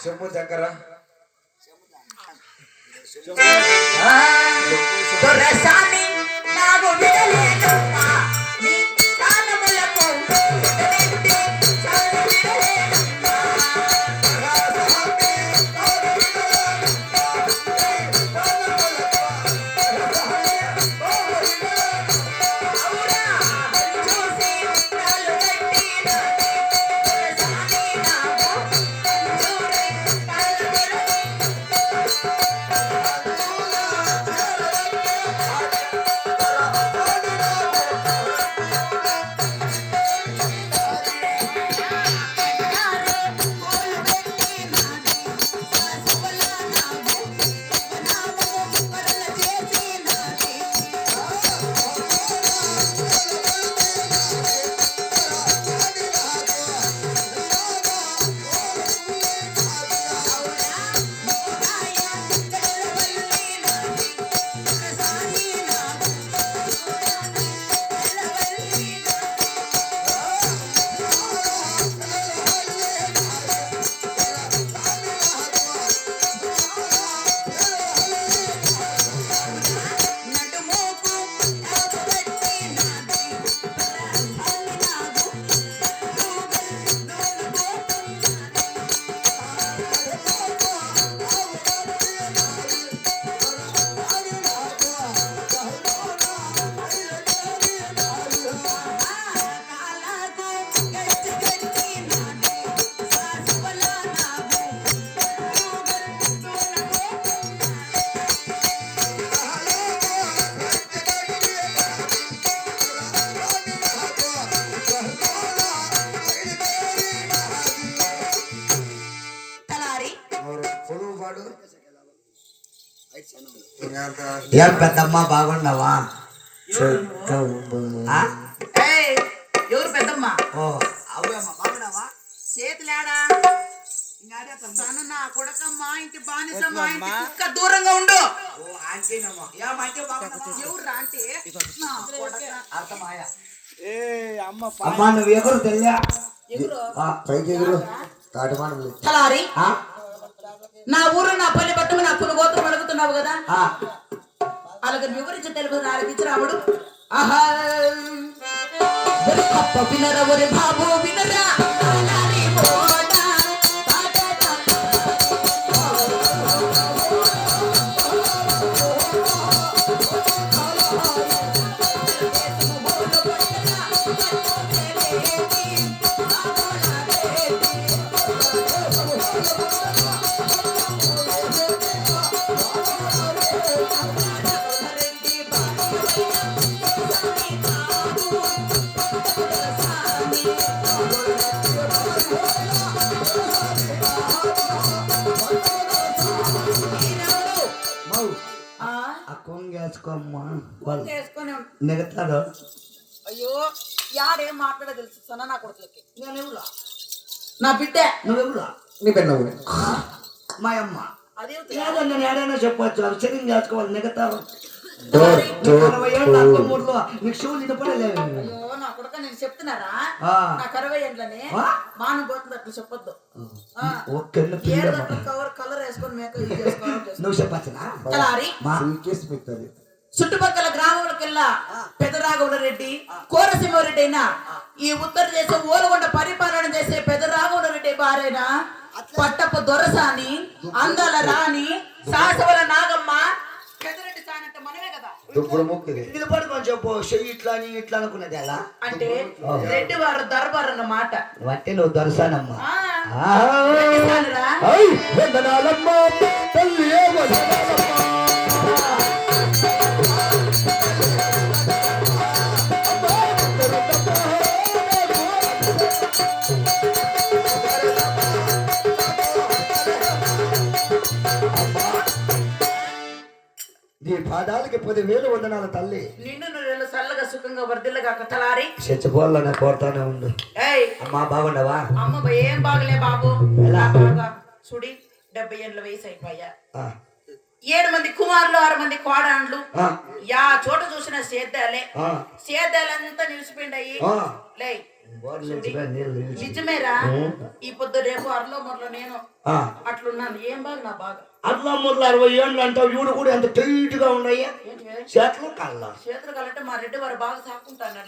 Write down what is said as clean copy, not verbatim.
శంభు శంకర దొరసాని నాకు విడలేదమ్మా నీ స్థానములకు ఏం పెద్దమ్మ బాగున్నావా? ఎవరు పెద్దమ్మ? ఓ బాగున్నావా? చేతులేడా నా కొడకమ్మా ఇంటి బానిసమ్మా ఇంటి కుక్క దూరంగా ఉండు. ఎవరు అంటే అమ్మా నువ్వు ఎవరు తెలియా? నా ఊరు నా పల్లె పట్టుకు నా కుల గోత్రం అడుగుతున్నావు కదా, అలాగే వివరించి తెలుగు నాలుగు రాముడు. ఆహా వినరా ఒరే బాబు వినరా నెగతాడు. అయ్యో యాడేం మాట్లాడే తెలుసు సన్న నా కొడుకులకి. నేనెవరు? నా బిడ్డ. నువ్వెవరు? నీ పెన్ను మా అమ్మ. అదే నేను ఏడైనా చెప్పచ్చు, అవి చెరింగ్ చేసుకోవాలి. నెగతారు తలారి. 60 ఏళ్ళు నాకు మూడులో నీకు షూలు వినపడలేవు. అయ్యో నా కొడుక నేను చెప్తున్నారా ఆ. నాకు 60 ఏండ్లనే ఆ? మానం పోతుంది అట్లా చెప్పొద్దు. ఒక్కళ్ళు ఏడు గంటల కలర్ వేసుకొని మేకప్ ఇది చేసుకోవడం చేస్తాం. నువ్వు చెప్పచ్చునా తలారి మా చుట్టుపక్కల గ్రామములకెల్లా పెదరాఘవుల రెడ్డి కోరసింహారెడ్డి అయినా ఈ ఉత్తర దేశం ఓలగొండ పరిపాలన చేసే పెదరాఘవుల రెడ్డి భార్యన పట్టపు దొరసాని అందాల రాణి సాసవల నాగమ్మ పెదరెడ్డి సానంటే మనమే కదా. నిలబడుకొని చెప్పు చెయ్యి ఇట్లా అని ఇట్లా అనుకున్నది అలా అంటే రెడ్డి వారు దర్బార్ అన్నమాట. అంటే నువ్వు దొరసానమ్మా. ఆ, రెడ్డి సానురా. నీ పాదాలకి 10,000 వందనాల తల్లి. నిన్ను నువ్వు చల్లగా సుఖంగా వర్దిల్లగా తలారి. చచ్చిపోవాలని కోరుతానే ఉండు. ఏయ్ అమ్మా బాగుండవా? అమ్మ ఏం బాగలే బాబు. ఎలా బాగా చూడి 70 ఏళ్ళ వయసు అయిపోయా. 7 మంది కుమారులు 6 మంది కోడాండ్లు. యా చోట చూసిన సేద్యాలే. సేద్యాలంతా నిలిచిపోయిండాయి. లే నిజమేరా. ఈ పొద్దు రేపు అరలో మొరలో నేను అట్లున్నాను. ఏం బాగా నా బాగా అట్లా మొదలు 60 ఏళ్ళు అంటావు. ఇవి కూడా ఎంత టైట్ గా ఉన్నాయి చేతులు కళ్ళ. చేతులు కాలంటే మా రెడ్డి వారు బాగా సాకుంటాను.